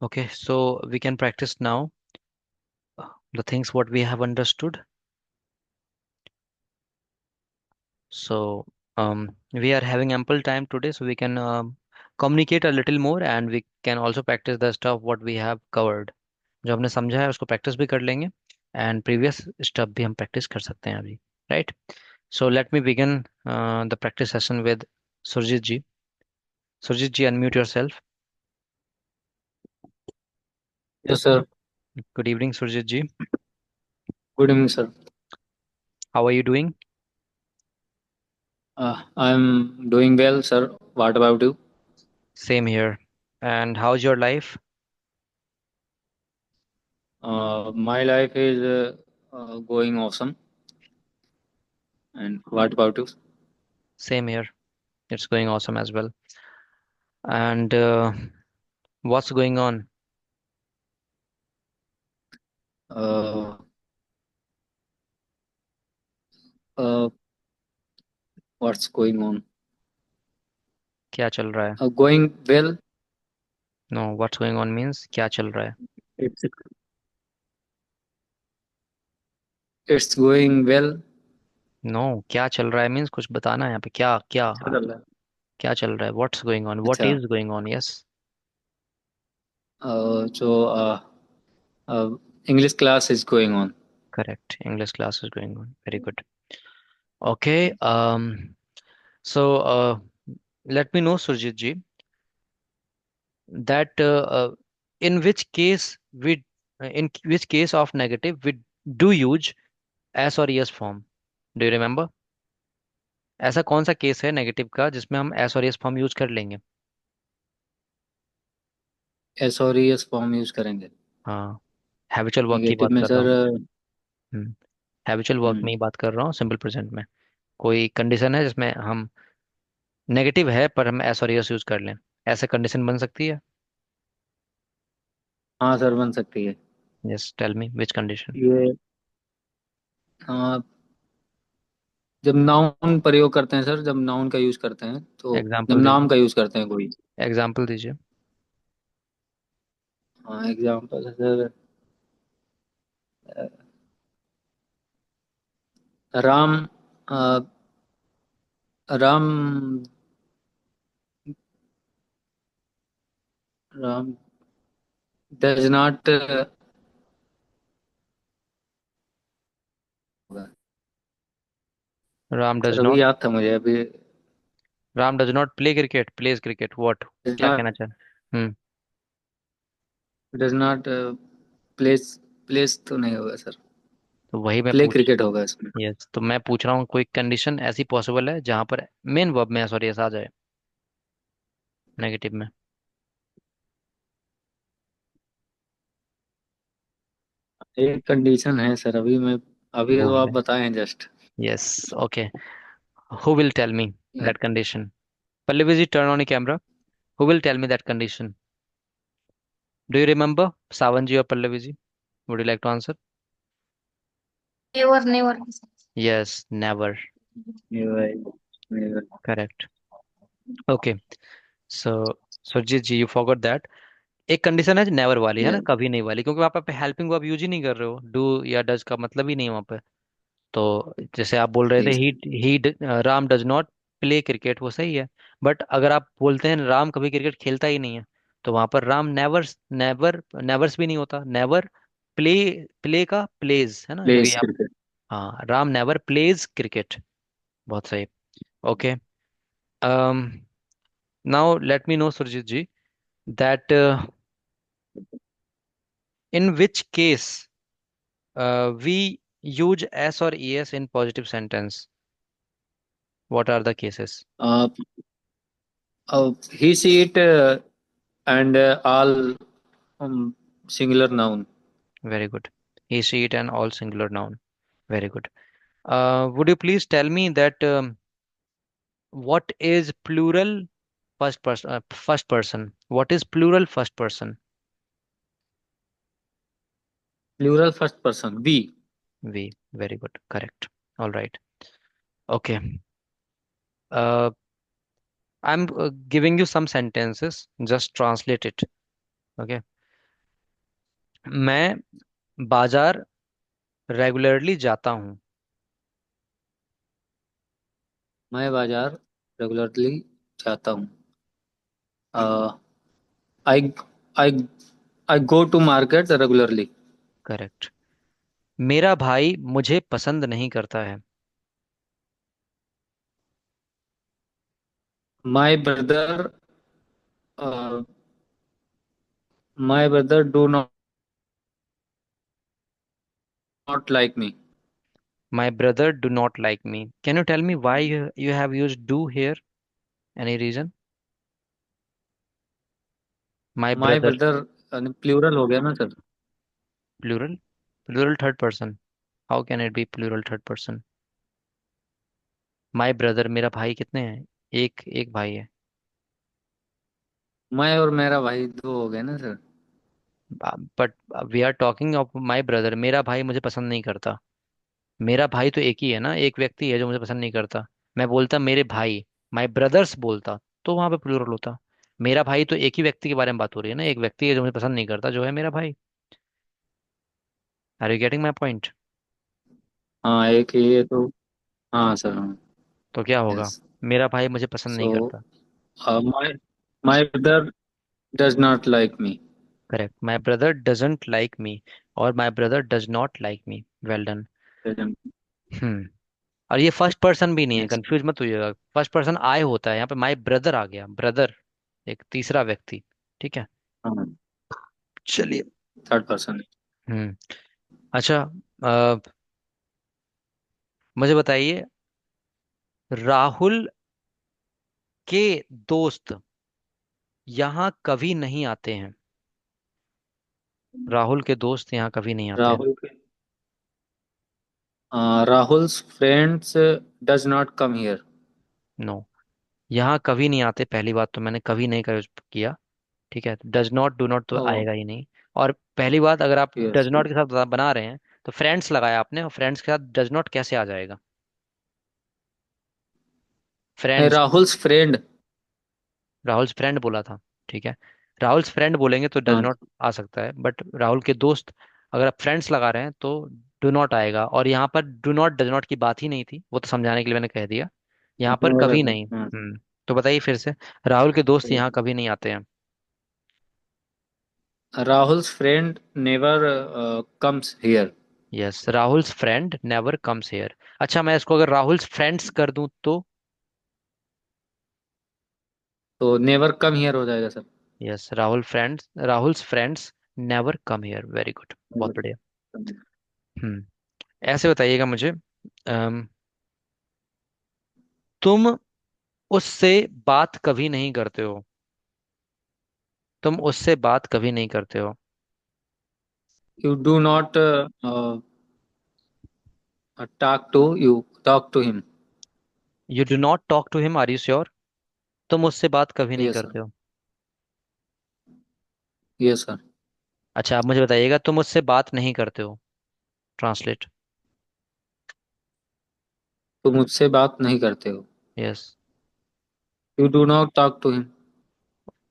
Okay, so we can practice now the things what we have understood. So we are having ample time today, so we can communicate a little more and we can also practice the stuff what we have covered. जो हमने समझा है उसको practice भी कर लेंगे and previous stuff भी हम प्रैक्टिस कर सकते हैं अभी, right? So let me begin the practice session with Surjit ji. Surjit ji, unmute yourself. Yes, sir. Good evening Surjit ji. Good evening, sir. How are you doing? I'm doing well, sir. What about you? Same here. And how is your life? My life is going awesome. And what about you? Same here. It's going awesome as well. And what's going on? Uh, uh, what's going on? क्या चल रहा है? Going well. No, what's going on means क्या चल रहा है. It's it's going well. No, क्या चल रहा है मीन्स कुछ बताना है यहाँ पे. क्या क्या अच्छा चल रहा है. क्या चल रहा है? व्हाट्स गोइंग ऑन, व्हाट अच्छा. Is going on. Yes. So English class is going on. Correct. English class is going on. Very good. Okay. So let me know, Surjit ji, that in which case in which case of negative we do use S or ES form. Do you remember? ऐसा कौन सा case है negative का जिसमें हम S और S form use कर लेंगे? एस और एस फॉर्म यूज करेंगे. हाँ. हैबिचुअल वर्क की नेगेटिव बात में कर रहा सर. हूँ. हम्म. हैबिचुअल वर्क में हम्म. ही बात कर रहा हूँ, सिंपल प्रेजेंट में. कोई कंडीशन है जिसमें हम नेगेटिव है पर हम एस और एस यूज कर लें, ऐसे कंडीशन बन सकती है? हाँ सर, बन सकती है. Yes, tell me which condition. ये जब नाउन प्रयोग करते हैं सर, जब नाउन का यूज करते हैं तो जब एग्जाम्पल नाम दीजिए. का यूज करते हैं कोई. एग्जाम्पल दीजिए. हाँ, एग्जाम्पल है sir. Ram. Uh, Ram. Ram does not. Ram does sir अभी नॉट. याद था मुझे अभी. Ram does not play cricket, plays cricket, what? Does क्या नॉट. कहना चाह. Hmm. Does not places. Places तो नहीं होगा सर. तो वही मैं प्ले पूछ. क्रिकेट होगा इसमें. यस, तो मैं पूछ रहा हूँ कोई कंडीशन ऐसी पॉसिबल है जहां पर मेन वर्ब में सॉरी एस आ जाए नेगेटिव में? एक कंडीशन है सर, अभी मैं. अभी वो तो आप है. बताएं जस्ट. Yes. Okay. Who will tell me that condition? Pallavi ji, turn on your camera. Who will tell me that condition? Do you remember, Savanji or Pallavi ji? Would you like to answer? Never never. Yes, never. Never. Correct. Okay. So, Surjit ji, you forgot that. एक condition है never वाली, है ना, कभी नहीं वाली, क्योंकि वहां पे हेल्पिंग वर्ब यूज ही नहीं कर रहे हो. डू या डज का मतलब ही नहीं है वहां पे. तो जैसे आप बोल रहे थे ही Ram does not play cricket, वो सही है. बट अगर आप बोलते हैं राम कभी क्रिकेट खेलता ही नहीं है, तो वहां पर राम नेवर, नेवर नेवर्स भी नहीं होता. नेवर प्ले, प्ले का प्लेज है ना, क्योंकि प्लेस आप. क्रिकेट. हाँ, राम नेवर प्लेज क्रिकेट. बहुत सही. Okay. um now let me know, Surjit ji, that in which case we use s or es in positive sentence. What are the cases? He see it and all singular noun. Very good. He, she, it, and all singular noun. Very good. Would you please tell me that what is plural first person? First person. What is plural first person? Plural first person, we. We. Very good. Correct. All right. Okay. Uh, I'm giving you some sentences. Just translate it. Okay. मैं बाजार regularly जाता हूँ। मैं बाजार regularly जाता हूँ। I I I go to market regularly. Correct. मेरा भाई मुझे पसंद नहीं करता है। My brother my brother do not like me. My brother do not like me. Can you tell me why you have used do here? Any reason? My my brother, brother plural हो गया ना sir. plural? Plural third person. How can it be plural third person? My brother, मेरा भाई कितने हैं? एक एक भाई है। मैं और मेरा भाई दो हो गए ना sir. But we are talking of my brother. मेरा भाई मुझे पसंद नहीं करता। मेरा भाई तो एक ही है ना, एक व्यक्ति है जो मुझे पसंद नहीं करता। मैं बोलता मेरे भाई, माई ब्रदर्स बोलता, तो वहां पे प्लूरल होता। मेरा भाई तो एक ही व्यक्ति के बारे में बात हो रही है ना, एक व्यक्ति है जो मुझे पसंद नहीं करता, जो है मेरा भाई। Are you getting my point? हाँ एक ही है तो। हाँ सर हाँ। तो क्या होगा? यस। मेरा भाई मुझे पसंद नहीं सो करता। My my brother does not like me. Correct. My brother doesn't like me और my brother does not like me. Well done. Hmm. और ये फर्स्ट पर्सन भी नहीं है, यस। कंफ्यूज मत होइएगा। फर्स्ट पर्सन आई होता है, यहाँ पे माई ब्रदर आ गया, ब्रदर, एक तीसरा व्यक्ति। ठीक है। हाँ चलिए। Third person. हम्म। अच्छा, अ, मुझे बताइए, राहुल के दोस्त यहाँ कभी नहीं आते हैं। राहुल के दोस्त यहाँ कभी नहीं आते हैं। राहुल के Rahul's friends does not come here. No. यहाँ कभी नहीं आते, पहली बात तो मैंने कभी नहीं का यूज किया। ठीक है, डज नॉट डू नॉट तो ओह आएगा ही नहीं। और पहली बात, अगर आप यस। डज नॉट के साथ बना रहे हैं तो फ्रेंड्स लगाया आपने, और फ्रेंड्स के साथ डज नॉट कैसे आ जाएगा? Friends. Rahul's friend. Rahul friend बोला था। ठीक है। राहुल फ्रेंड बोलेंगे तो डज हाँ नॉट आ सकता है, बट राहुल के दोस्त, अगर आप फ्रेंड्स लगा रहे हैं तो डू नॉट आएगा। और यहाँ पर डू नॉट डज नॉट की बात ही नहीं थी, वो तो समझाने के लिए मैंने कह दिया। यहाँ पर बोला कभी था नहीं। हाँ। तो बताइए फिर से। राहुल के दोस्त यहाँ कभी नहीं आते हैं। Rahul's friend never comes here. Yes, Rahul's friend never comes here. अच्छा, मैं इसको अगर राहुल्स फ्रेंड्स कर दूं तो? तो नेवर कम हियर हो जाएगा sir. Yes, Rahul's friends never come here. Very good, बहुत बढ़िया। हम्म। ऐसे बताइएगा मुझे, तुम उससे बात कभी नहीं करते हो। तुम उससे बात कभी नहीं करते हो। You do not talk to him. You do not talk to him, are you sure? तुम उससे बात कभी नहीं यस सर। करते हो। Yes sir. अच्छा, आप मुझे बताइएगा, तुम उससे बात नहीं करते हो। ट्रांसलेट। तुम मुझसे बात नहीं करते हो। Yes. You do not talk to him.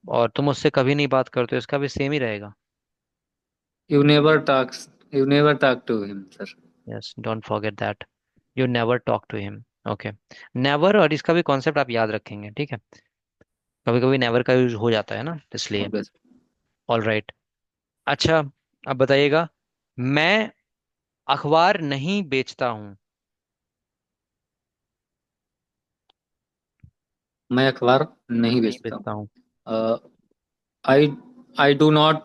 और तुम उससे कभी नहीं बात करते हो, इसका भी सेम ही रहेगा। You never talk to him sir. Yes, don't forget that. You never talk to him. Okay. Never, और इसका भी कॉन्सेप्ट आप याद रखेंगे, ठीक है। कभी कभी नेवर का यूज हो जाता है ना, इसलिए। Okay sir. All right. अच्छा, अब बताइएगा, मैं अखबार नहीं बेचता हूँ। मैं अखबार नहीं नहीं बेचता बेचता हूँ। हूँ। I I do not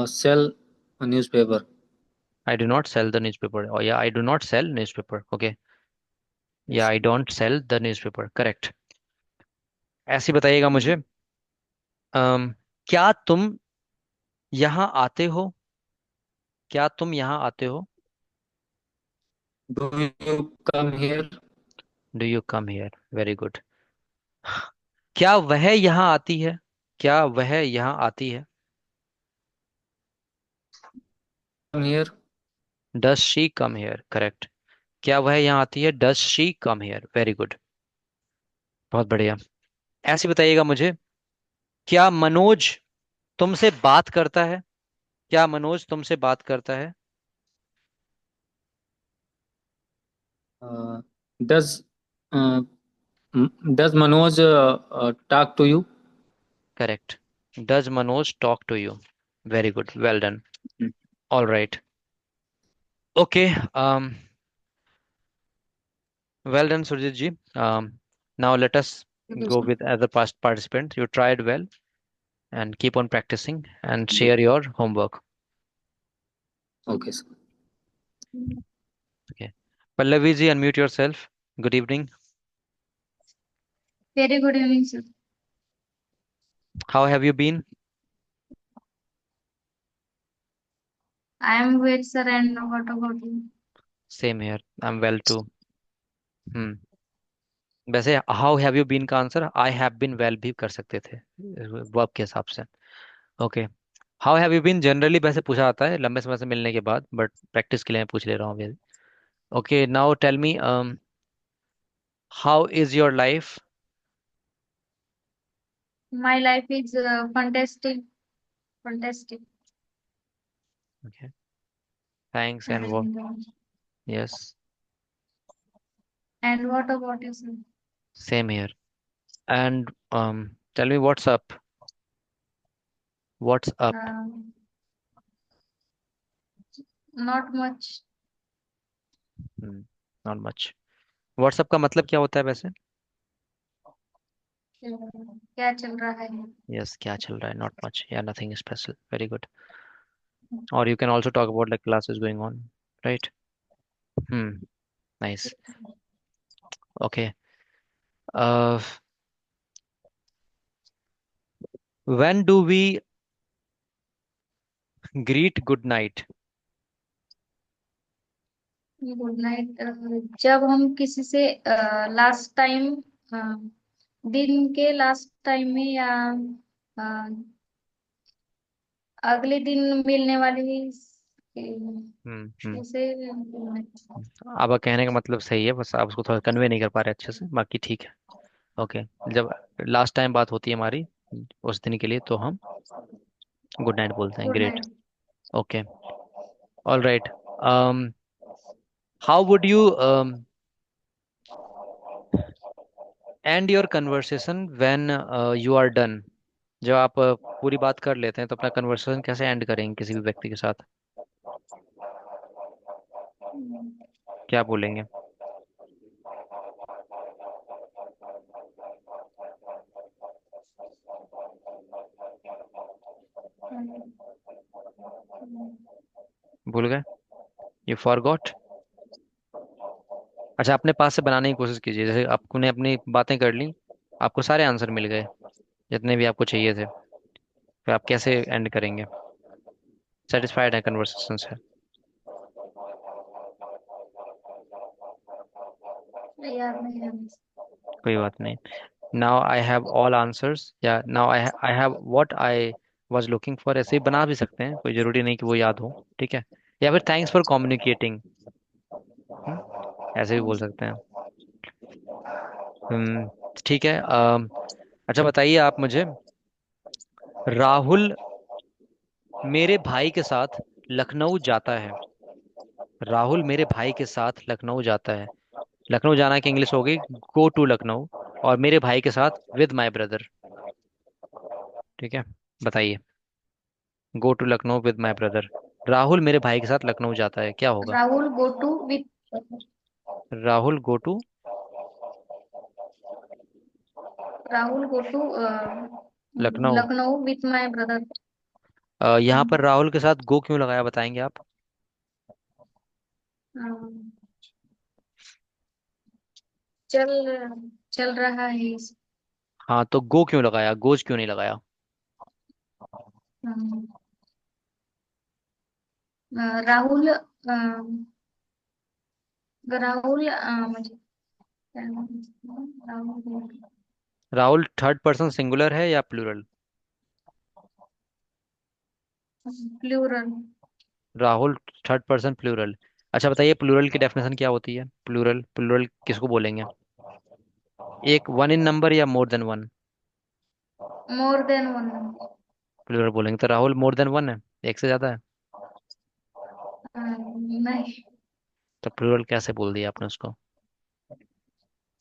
sell newspaper. I do not sell the newspaper, और या I do not sell newspaper. Okay. या yes. I don't sell the newspaper, correct. ऐसे ही बताइएगा मुझे, क्या तुम यहाँ आते हो? क्या तुम यहाँ आते हो? Do you come here. Do you come here? Very good. क्या वह यहाँ आती है? क्या वह यहाँ आती है? Come here. Does she come here? Correct. क्या वह यहाँ आती है? Does she come here? Very good, बहुत बढ़िया। ऐसे बताइएगा मुझे, क्या मनोज तुमसे बात करता है? क्या मनोज तुमसे बात करता है? Does does Manoj talk to you? Correct. Does Manoj talk to you? Very good, well done. All right. Okay. Well done Surjit ji. Now let us go with as a past participant. You tried well and keep on practicing and share your homework. Okay sir. Okay. Pallavi ji, unmute yourself. Good evening. Very good evening, sir. How have you been? I am good, sir. And what about you? Same here. I'm well too. Hmm. वैसे how have you been का answer I have been well भी कर सकते थे verb के हिसाब से। Okay. How have you been generally वैसे पूछा जाता है लंबे समय से मिलने के बाद, बट प्रैक्टिस के लिए मैं पूछ ले रहा हूँ अभी। Okay, now tell me, how is your life? My life is fantastic, fantastic. Okay, thanks and वो। And yes, and what about you, sir? Same here. And tell me what's up, what's up? Not much. Not much. What's up का मतलब क्या होता है वैसे? क्या चल रहा है? यस, क्या चल रहा है, नॉट मच या नथिंग स्पेशल, वेरी गुड। और you can also talk about like classes going on, right? Hmm, nice. Okay. When do we greet good night? Good night. जब हम किसी से लास्ट टाइम, दिन के लास्ट टाइम में या अ, अगले दिन मिलने वाली हम्म। उसे आपका कहने का मतलब सही है, बस आप उसको थोड़ा कन्वे नहीं कर पा रहे अच्छे से, बाकी ठीक है। ओके। जब लास्ट टाइम बात होती है हमारी उस दिन के लिए, तो हम गुड नाइट बोलते हैं। Good great. Night. Okay. All right. How would you and your conversation when you are done? जब आप पूरी बात कर लेते हैं तो अपना कन्वर्सेशन कैसे एंड करेंगे किसी भी व्यक्ति के साथ? क्या बोलेंगे? भूल गए? You forgot? अच्छा, अपने पास से बनाने की कोशिश कीजिए, जैसे आपने अपनी बातें कर ली, आपको सारे आंसर मिल गए जितने भी आपको चाहिए थे, फिर आप कैसे एंड करेंगे? सेटिस्फाइड है कन्वर्सेशन से? याद नहीं है। कोई बात नहीं। Now I have all answers, या now I have what I was looking for, ऐसे ही बना भी सकते हैं, कोई जरूरी नहीं कि वो याद हो। ठीक है। या फिर थैंक्स फॉर कम्युनिकेटिंग, ऐसे भी बोल सकते हैं। ठीक है। अच्छा बताइए आप मुझे, राहुल मेरे भाई के साथ लखनऊ जाता है। राहुल मेरे भाई के साथ लखनऊ जाता है। लखनऊ जाना की इंग्लिश होगी गो टू लखनऊ, और मेरे भाई के साथ विद माय ब्रदर। ठीक है, बताइए। Go to Lucknow with my brother. Rahul मेरे भाई के साथ लखनऊ जाता है, क्या होगा? Rahul go to with Rahul go to Rahul go to Lucknow. Lucknow with my brother. यहाँ पर राहुल के साथ गो क्यों लगाया, बताएंगे आप? चल चल रहा है। हाँ, तो गो क्यों लगाया, गोज क्यों नहीं लगाया? अम, राहुल राहुल मुझे क्या नाम है? Rahul Rahul third person singular है या plural? Plural. Rahul third person plural. अच्छा बताइए, प्लूरल की डेफिनेशन क्या होती है? प्लूरल, प्लूरल किसको बोलेंगे? एक वन इन नंबर या more than one? More than one. Plural बोलेंगे, तो राहुल मोर देन वन है। एक से ज्यादा है? नहीं। तो प्लूरल कैसे बोल दिया आपने उसको?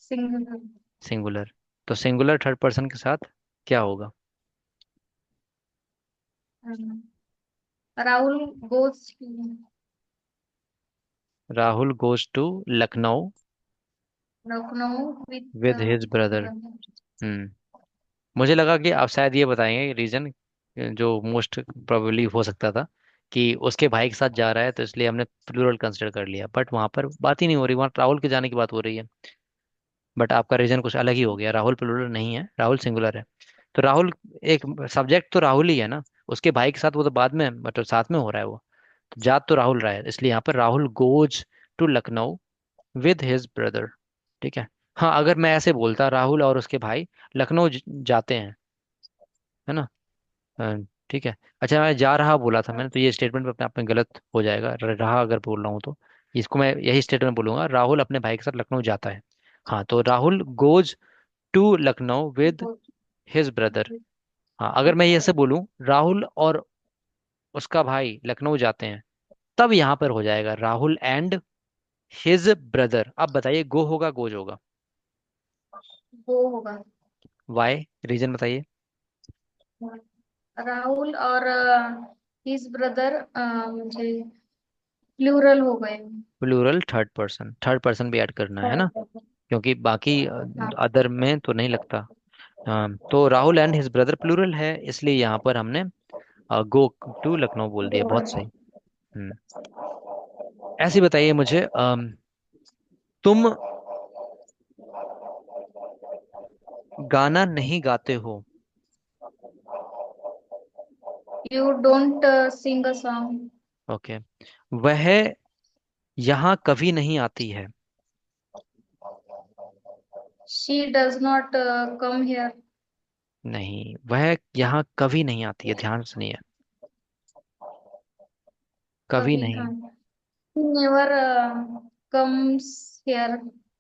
सिंगुलर। सिंगुलर। तो सिंगुलर थर्ड पर्सन के साथ क्या होगा? Rahul goes Rahul goes to Lucknow Lucknow with with his brother. Brother. Hmm. मुझे लगा कि आप शायद ये बताएंगे रीजन, जो मोस्ट प्रोबेबली हो सकता था, कि उसके भाई के साथ जा रहा है तो इसलिए हमने प्लूरल कंसिडर कर लिया, बट वहां पर बात ही नहीं हो रही, वहां राहुल के जाने की बात हो रही है। बट आपका रीजन कुछ अलग ही हो गया, राहुल प्लूरल नहीं है, राहुल सिंगुलर है। तो राहुल, एक सब्जेक्ट तो राहुल ही है ना, उसके भाई के साथ वो तो बाद में, मतलब साथ में हो रहा है वो, तो जा तो राहुल रहा है, इसलिए यहाँ पर Rahul goes to Lucknow with his brother. ठीक है। हाँ, अगर मैं ऐसे बोलता राहुल और उसके भाई लखनऊ जाते हैं, है ना? हाँ, ठीक है। अच्छा, मैं जा रहा बोला था मैंने, तो ये स्टेटमेंट अपने आप में गलत हो जाएगा, रहा अगर बोल रहा हूँ तो इसको मैं यही स्टेटमेंट बोलूंगा, राहुल अपने भाई के साथ लखनऊ जाता है। हाँ, तो Rahul goes to Lucknow with his brother. हाँ, अगर मैं ये ऐसे बोलूं राहुल और उसका भाई लखनऊ जाते हैं, तब यहाँ पर हो जाएगा राहुल एंड हिज ब्रदर। अब बताइए, गो होगा गोज होगा? वो होगा। वाई, रीजन बताइए। राहुल और हिज ब्रदर मुझे प्लूरल हो गए। Plural third person, third person भी ऐड करना है ना, हाँ। क्योंकि बाकी अदर में तो नहीं लगता। हाँ, तो Rahul and his brother plural है, इसलिए यहाँ पर हमने गो टू लखनऊ बोल दिया, बहुत सही। हम्म। ऐसे बताइए मुझे, तुम गाना नहीं गाते हो। You don't sing a song. Okay. वह यहाँ कभी नहीं आती है। She does not come here. नहीं, वह यहाँ कभी नहीं आती है, ध्यान सुनिए, कभी कभी नहीं। कम। He never comes here.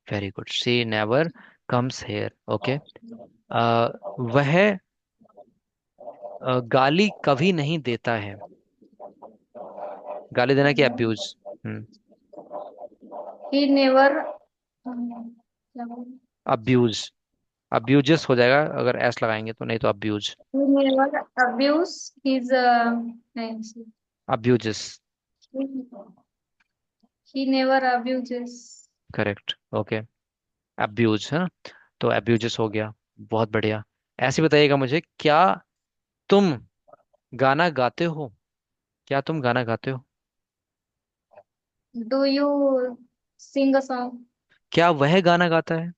Very good, she never comes here. Okay. वह गाली कभी नहीं देता है। गाली देना क्या, अब्यूज? हम्म। He never क्या बोलूं? अब्यूज, अब्यूजेस हो जाएगा अगर एस लगाएंगे तो, नहीं तो abuse. He never abuse his names. Abuses. He never abuses. Correct. Okay. Abuse है ना, तो अब्यूजेस हो गया। बहुत बढ़िया। ऐसे बताइएगा मुझे, क्या तुम गाना गाते हो? क्या तुम गाना गाते हो? Do you sing a song? क्या वह गाना गाता है?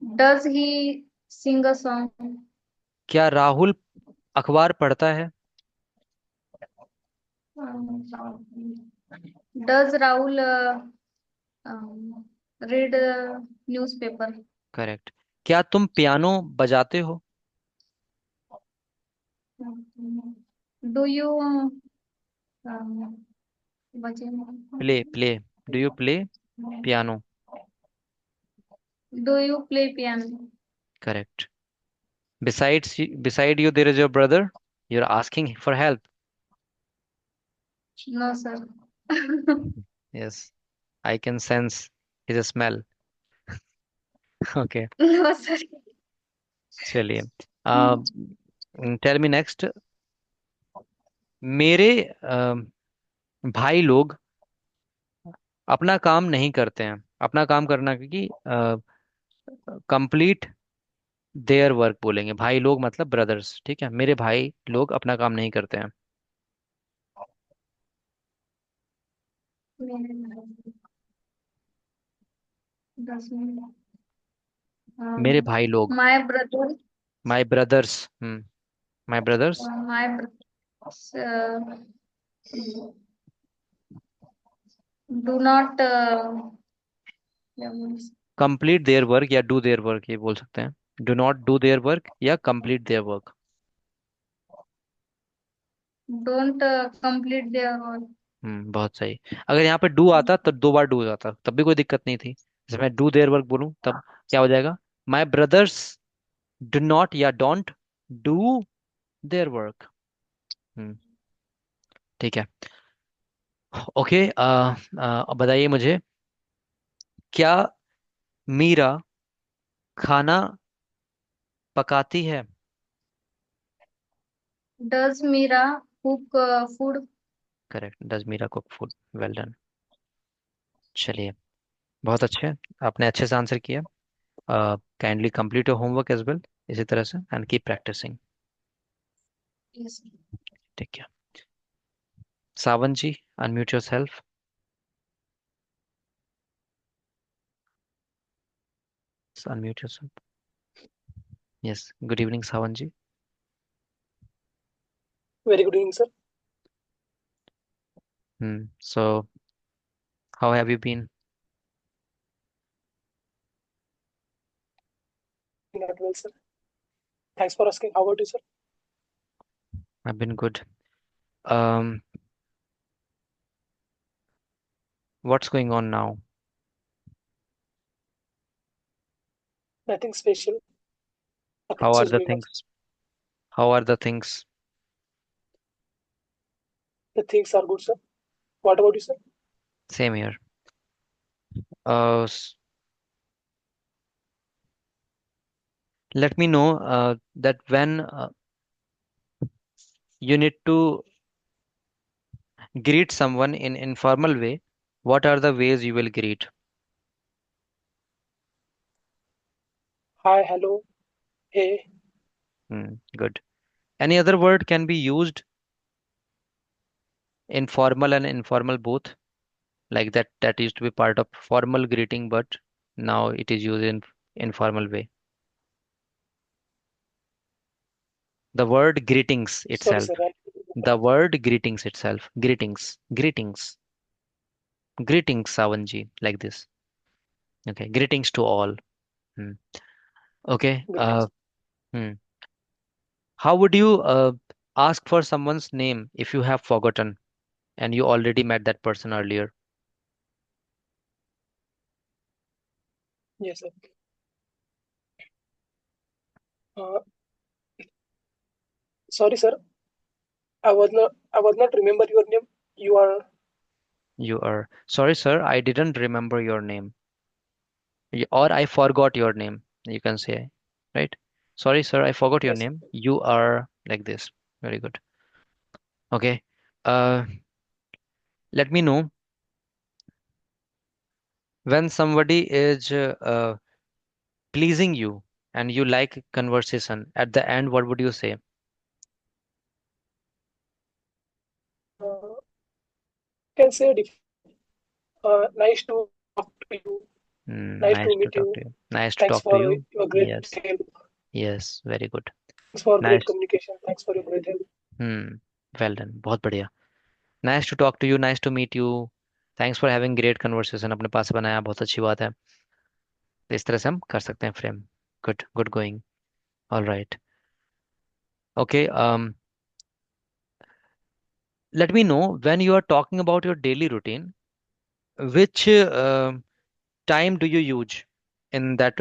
Does he sing a song? क्या राहुल अखबार पढ़ता है? Does Rahul read newspaper? Correct. क्या तुम पियानो बजाते हो? Do you बचे play, play, do you play piano? Do you play piano? Correct. beside you there is your brother, you're asking for help. No, sir. Yes, I can sense his smell. Okay, No, sir. चलिए। Tell me next. मेरे भाई लोग अपना काम नहीं करते हैं, अपना काम करना, क्योंकि कंप्लीट देयर वर्क बोलेंगे, भाई लोग मतलब ब्रदर्स, ठीक है, मेरे भाई लोग अपना काम नहीं करते हैं। 10 मिनट। मेरे भाई लोग, My brother, my brothers. My brothers my brothers do not क्या बोलूं? कंप्लीट देयर वर्क या डू देयर वर्क, ये बोल सकते हैं, do not do their work या complete their work. don't complete their work. बहुत सही। अगर यहाँ पे डू आता तो दो बार डू आता तब भी कोई दिक्कत नहीं थी, जैसे मैं डू देयर वर्क बोलूं तब क्या हो जाएगा, माई ब्रदर्स डू नॉट या डोंट डू देयर वर्क। हम्म। ठीक है। ओके, बताइए मुझे, क्या मीरा खाना पकाती है? Does Meera cook food? Correct, does Meera cook food. Well done. चलिए, बहुत अच्छे, आपने अच्छे से आंसर किया। Kindly complete your homework as well, इसी तरह से, एंड कीप प्रैक्टिसिंग। यस। ठीक है। Sawan ji, unmute yourself. Unmute yourself. Yes, good evening Sawan ji. Very good evening, sir. So how have you been? Not well, sir. Thanks for asking. How about you, sir? I've been good. um what's going on now? Nothing special. how Nothing are is the going on. things how are the things? The things are good, sir. What about you, sir? Same here. uh Let me know that when you need to greet someone in informal way, what are the ways you will greet? Hi, hello, hey. Good. Any other word can be used in formal and informal both, like that used to be part of formal greeting, but now it is used in informal way. The word greetings Sorry, itself. sir. The word greetings itself. Greetings. Greetings. Greetings, Savanji. Like this. Okay. Greetings to all. Hmm. Okay. Greetings. Hmm. How would you ask for someone's name if you have forgotten and you already met that person earlier? Yes, sir. Uh, Sorry, sir. I was not remember your name. You are. You are sorry, sir. I didn't remember your name. Or I forgot your name. You can say, right? Sorry, sir. I forgot your Yes, sir. name. You are like this. Very good. Okay. Uh, Let me know when somebody is pleasing you and you like conversation. At the end, what would you say? Uh, can say nice to talk to you. Nice Nice to to meet talk you. to you. Nice to Thanks talk to for you. your great Yes. help. Yes. Very good. Thanks for great Nice. communication. Thanks for your great help. Hmm. Well done. बहुत बढ़िया. Nice to talk to you. Nice to meet you. Thanks for having great conversation. अपने पास से बनाया, बहुत अच्छी बात है. तो इस तरह से हम कर सकते हैं frame. Good. Good going. All right. Okay. Let me know when you are talking about your daily routine, which time do you use in that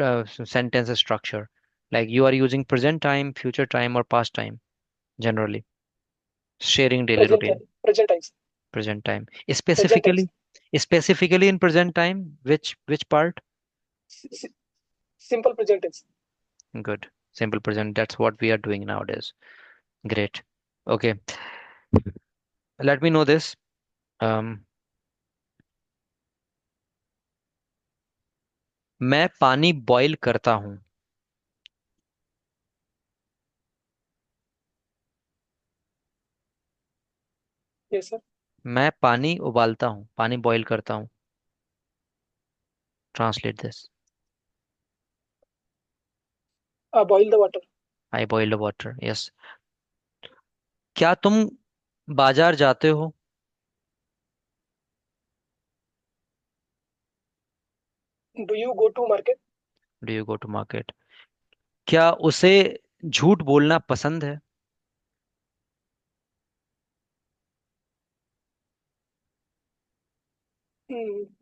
sentence structure? Like you are using present time, future time, or past time generally. Sharing daily Present routine. time. Present times. Present time. Present times. Specifically in present time, which part? S- s- Simple present tense. Good. Simple present. That's what we are doing nowadays. Great. Okay. Let me know this. Um, मैं पानी boil करता हूँ. Yes, sir. मैं पानी उबालता हूँ. पानी boil करता हूँ. Translate this. Boil the water. I boil the water. Yes. क्या तुम बाजार जाते हो? Do you go to market? Do you go to market? क्या उसे झूठ बोलना पसंद है?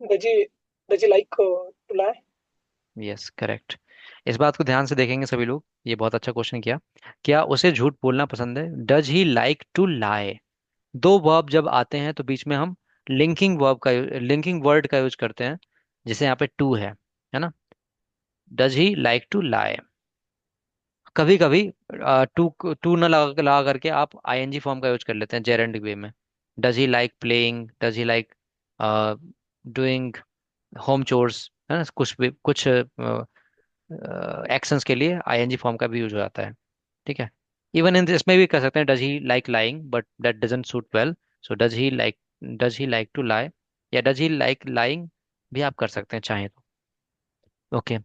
Does he like to lie? Yes, correct. इस बात को ध्यान से देखेंगे सभी लोग, ये बहुत अच्छा क्वेश्चन किया। क्या उसे झूठ बोलना पसंद है? Does he like to lie. दो वर्ब जब आते हैं तो बीच में हम लिंकिंग वर्ड का यूज करते हैं, जैसे यहाँ पे टू है ना। Does he like to lie. कभी कभी टू टू न लगा करके आप आईएनजी फॉर्म का यूज कर लेते हैं जेरेंड वे में। Does he like playing, does he like doing home chores, है ना। कुछ भी कुछ एक्शंस के लिए आईएनजी फॉर्म का भी यूज हो जाता है। ठीक है। इवन इन इसमें भी कर सकते हैं, does he like lying, but that doesn't suit well. So does he like to lie, या डज ही लाइक लाइंग भी आप कर सकते हैं चाहें तो। ओके।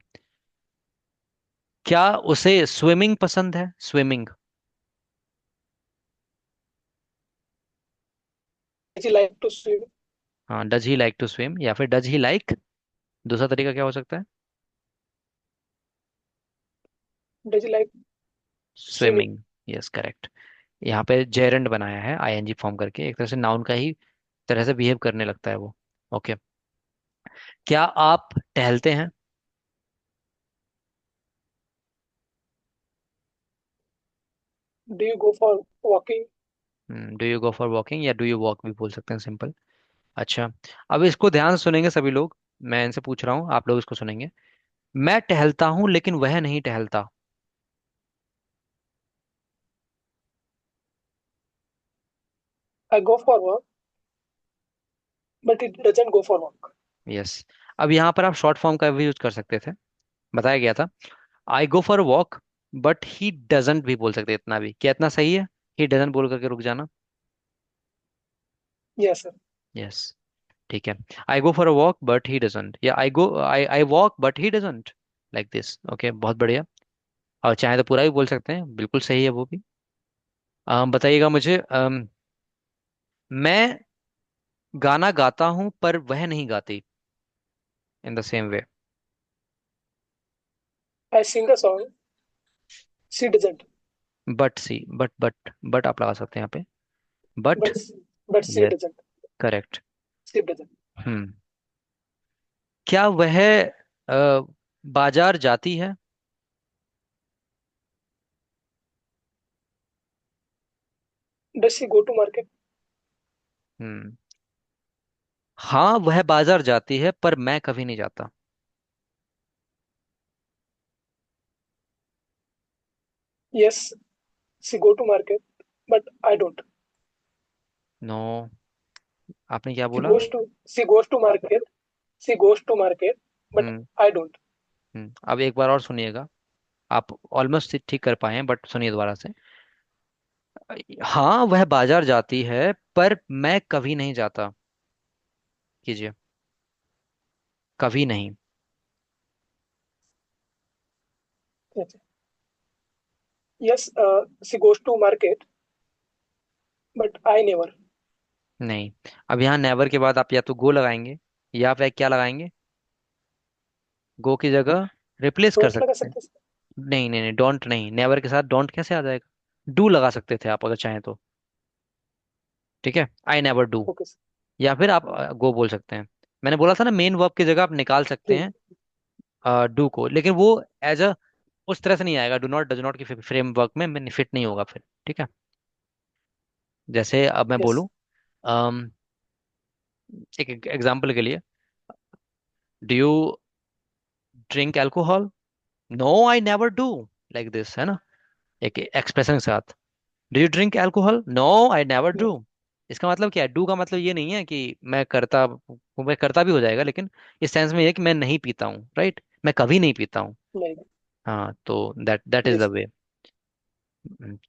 क्या उसे स्विमिंग पसंद है? Swimming. Does he like to swim? हाँ, does he like to swim, या फिर डज ही लाइक, दूसरा तरीका क्या हो सकता है? Does he like swimming? Swimming. Yes, correct. यहाँ पे जेरंड बनाया है आईएनजी फॉर्म करके, एक तरह से नाउन का ही तरह से बिहेव करने लगता है वो। ओके। क्या आप टहलते हैं? Do you go for walking? Do you go for walking, या डू यू वॉक भी बोल सकते हैं, सिंपल। अच्छा, अब इसको ध्यान से सुनेंगे सभी लोग। मैं इनसे पूछ रहा हूँ, आप लोग इसको सुनेंगे। मैं टहलता हूँ लेकिन वह नहीं टहलता। I go for walk, but it doesn't go for walk. Yes. अब यहाँ पर आप शॉर्ट फॉर्म का भी यूज कर सकते थे, बताया गया था। I go for walk but he doesn't भी बोल सकते, इतना भी क्या, इतना सही है? ही डजंट बोल करके रुक जाना। Yes, sir. यस, ठीक है। I go for a walk but he doesn't, या I walk but he doesn't, like this. Okay, बहुत बढ़िया। और चाहे तो पूरा भी बोल सकते हैं, बिल्कुल सही है वो भी। बताइएगा मुझे, मैं गाना गाता हूं पर वह नहीं गाती, in the same way. I sing a song. She doesn't. But see, but आप लगा सकते हैं यहाँ पे, बट। But but she यस, doesn't. करेक्ट। She doesn't. हम्म। क्या वह बाजार जाती है? Does she go to market? हम्म। हाँ, वह बाजार जाती है पर मैं कभी नहीं जाता। Yes, she go to market, but I don't. No, आपने क्या She बोला? goes to she goes to market. She goes to market, but hmm. I don't. अब एक बार और सुनिएगा, आप ऑलमोस्ट ठीक कर पाए हैं, बट सुनिए दोबारा से। हाँ, वह बाजार जाती है पर मैं कभी नहीं जाता, कीजिए। कभी नहीं। Yes, she goes to market, but I never. नहीं। अब यहाँ नेवर के बाद आप या तो गो लगाएंगे, या फिर क्या लगाएंगे? गो की जगह रिप्लेस कर Don't लगा सकते हैं। सकते हैं? नहीं नहीं नहीं, डोंट नहीं, नेवर के साथ डोंट कैसे आ जाएगा? डू लगा सकते थे आप अगर चाहें तो। ठीक है, आई नेवर डू। Okay, sir. या फिर आप गो बोल सकते हैं। मैंने बोला था ना, मेन वर्ब की जगह आप निकाल सकते ठीक. हैं डू को, लेकिन वो एज अ उस तरह से नहीं आएगा, डू नॉट डज नॉट की फ्रेमवर्क में फिट नहीं होगा फिर। ठीक है। जैसे अब मैं Yes. बोलूं, अम, एक एग्जांपल के लिए, do you drink alcohol? No, I never do, like this, है ना। एक एक्सप्रेशन के साथ, do you drink alcohol? No, I never No. Do. इसका मतलब क्या है? डू का मतलब ये नहीं है कि मैं करता भी हो जाएगा, लेकिन इस सेंस में ये है कि मैं नहीं पीता हूँ, राइट, मैं कभी नहीं पीता हूँ। नहीं. हाँ, तो दैट इज द Yes. वे।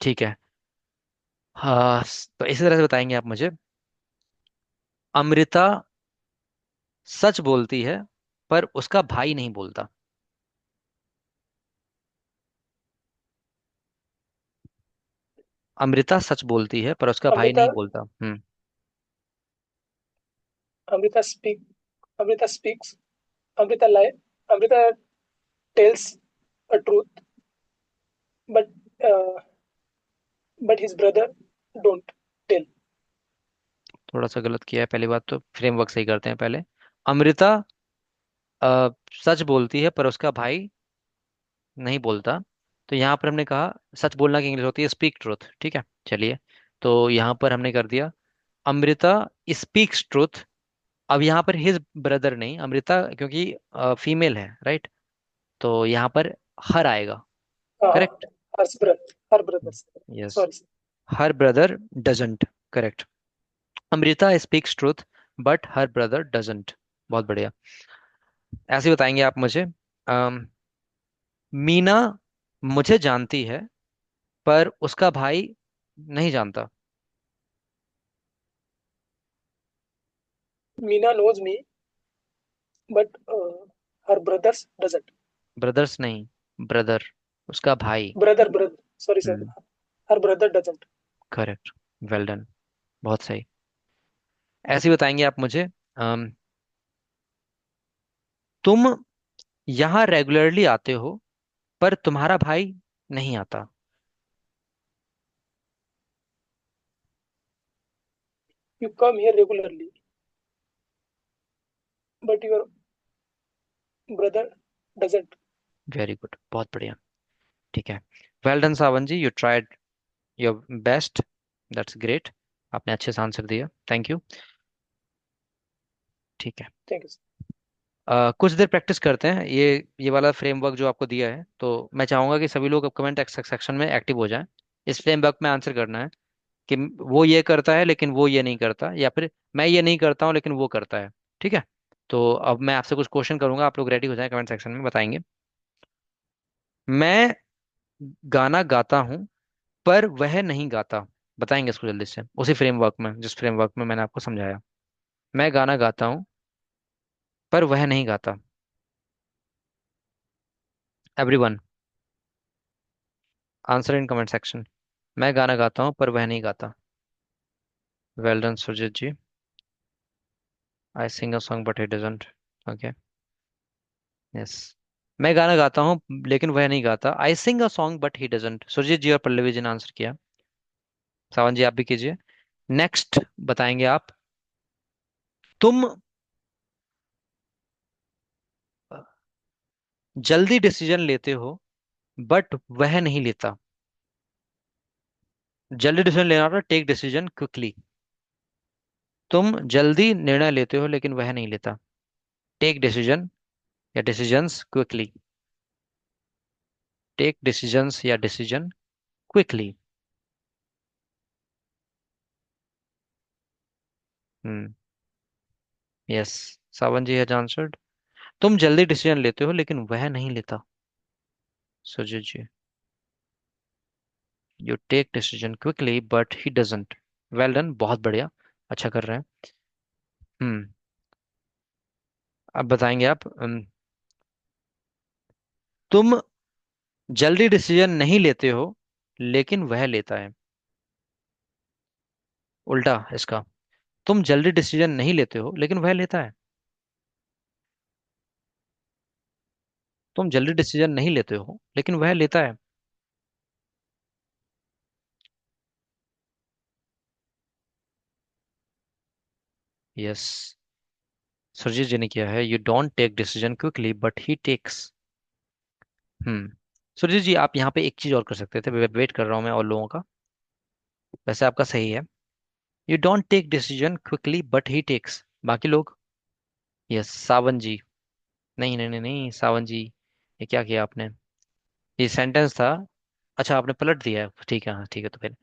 ठीक है। हाँ, तो इसी तरह से बताएंगे आप मुझे। अमृता सच बोलती है पर उसका भाई नहीं बोलता। अमृता सच बोलती है पर उसका भाई Amrita नहीं बोलता। हम्म। Amrita speak. Amrita speaks. Amrita lie. Amrita tells a truth, but uh, but his brother don't tell. थोड़ा सा गलत किया है, पहली बात तो फ्रेमवर्क सही करते हैं पहले। अमृता अ, सच बोलती है पर उसका भाई नहीं बोलता, तो यहाँ पर हमने कहा सच बोलना की इंग्लिश होती है स्पीक ट्रूथ, ठीक है। चलिए, तो यहाँ पर हमने कर दिया अमृता स्पीक्स ट्रूथ। अब यहाँ पर हिज ब्रदर नहीं, अमृता क्योंकि फीमेल है, राइट, तो यहाँ पर हर आएगा। हाँ हाँ, correct. Her brother yes. Sorry sir. Her brother doesn't. Correct. Amrita speaks truth but her brother doesn't. बहुत बढ़िया। ऐसे ही बताएंगे आप मुझे, मीना मुझे जानती है पर उसका भाई नहीं जानता। Meena knows me but her brothers doesn't. Brothers नहीं, ब्रदर, उसका भाई। Brother sorry sir. Hmm. Her brother doesn't. Correct. Well done. बहुत सही। ऐसे ही बताएंगे आप मुझे, अम, तुम यहाँ रेगुलरली आते हो पर तुम्हारा भाई नहीं आता। You come here regularly but your brother doesn't. Very good, बहुत बढ़िया। ठीक है। Well done Sawan ji, you tried your best. That's great. आपने अच्छे से आंसर दिया, थैंक यू। ठीक है। Thank you. कुछ देर प्रैक्टिस करते हैं ये वाला फ्रेमवर्क जो आपको दिया है, तो मैं चाहूंगा कि सभी लोग अब कमेंट सेक्शन में एक्टिव हो जाएं। इस फ्रेमवर्क में आंसर करना है कि वो ये करता है लेकिन वो ये नहीं करता, या फिर मैं ये नहीं करता हूँ लेकिन वो करता है। ठीक है। तो अब मैं आपसे कुछ क्वेश्चन करूंगा, आप लोग रेडी हो जाएं, कमेंट सेक्शन में बताएंगे। मैं गाना गाता हूँ पर वह नहीं गाता। बताएंगे इसको जल्दी से, उसी फ्रेमवर्क में जिस फ्रेमवर्क में मैंने आपको समझाया। मैं गाना गाता हूँ पर वह नहीं गाता। Everyone, answer in comment section. मैं गाना गाता हूँ पर वह नहीं गाता। Well done Surjit ji. I sing a song but he doesn't. Okay. Yes. मैं गाना गाता हूँ लेकिन वह नहीं गाता। I sing a song but he doesn't. Surjeet ji और पल्लवी जी ने आंसर किया। सावन जी आप भी कीजिए। नेक्स्ट बताएंगे आप, तुम जल्दी डिसीजन लेते हो बट वह नहीं लेता। जल्दी डिसीजन लेना था, टेक डिसीजन क्विकली। तुम जल्दी निर्णय लेते हो लेकिन वह नहीं लेता। टेक डिसीजन या डिसीजंस क्विकली। टेक डिसीजंस या decision quickly. Hmm. Yes. Sawan ji has answered. तुम जल्दी डिसीजन लेते हो लेकिन वह नहीं लेता। Sujeet ji, you take decision quickly but he doesn't. Well done, बहुत बढ़िया, अच्छा कर रहे हैं। हम्म। अब बताएंगे आप, तुम जल्दी डिसीजन नहीं लेते हो लेकिन वह लेता है। उल्टा इसका, तुम जल्दी डिसीजन नहीं लेते हो लेकिन वह लेता है। तुम जल्दी डिसीजन नहीं लेते हो लेकिन वह लेता है। यस। सुरजीत जी ने किया है, you don't take decision quickly but he takes. Hmm. Surjeet ji आप यहाँ पे एक चीज और कर सकते थे, वेट कर रहा हूँ मैं और लोगों का। वैसे आपका सही है, you don't take decision quickly but he takes. बाकी लोग। यस सावन जी। नहीं नहीं नहीं नहीं सावन जी, ये क्या किया आपने? ये सेंटेंस था। अच्छा आपने पलट दिया है, ठीक है, हाँ ठीक है, तो फिर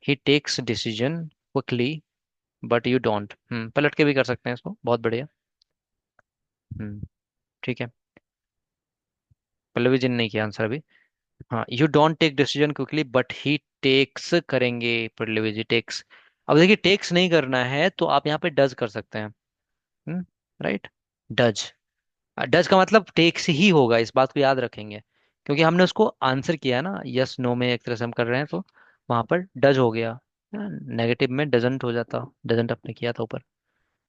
he takes decision quickly but you don't. पलट के भी कर सकते हैं इसको, बहुत बढ़िया। हम्म। ठीक है। पल्लवी जी ने नहीं किया आंसर अभी। हाँ, you don't take decision quickly but he takes करेंगे। पल्लवी जी टेक्स। अब देखिए, टेक्स नहीं करना है तो आप यहाँ पे डज कर सकते हैं। राइट। डज। डज का मतलब टेक्स ही होगा, इस बात को याद रखेंगे, क्योंकि हमने उसको आंसर किया है ना, यस नो में एक तरह से हम कर रहे हैं, तो वहां पर डज हो गया। नेगेटिव में डजंट हो जाता, डजंट अपने किया था ऊपर।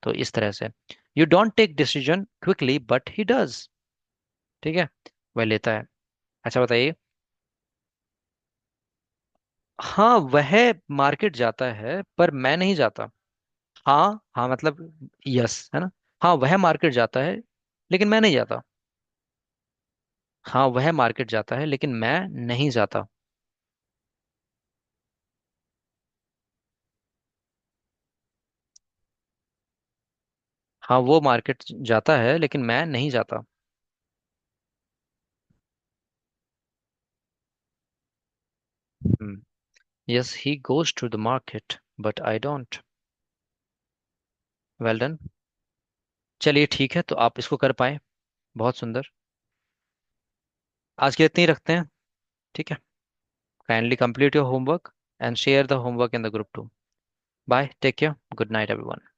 तो इस तरह से, you don't take decision quickly but he does. ठीक है, वह लेता है। अच्छा बताइए। हाँ वह मार्केट जाता है पर मैं नहीं जाता। हाँ हाँ मतलब, यस है ना। हाँ वह मार्केट जाता है लेकिन मैं नहीं जाता। हाँ वह मार्केट जाता है लेकिन मैं नहीं जाता। हाँ वो मार्केट जाता है लेकिन मैं नहीं जाता। Yes he goes to the market but I don't. Well done. चलिए ठीक है, तो आप इसको कर पाए, बहुत सुंदर। आज के लिए इतने ही रखते हैं, ठीक है। Kindly complete your homework and share the homework in the group too. Bye, take care, good night everyone.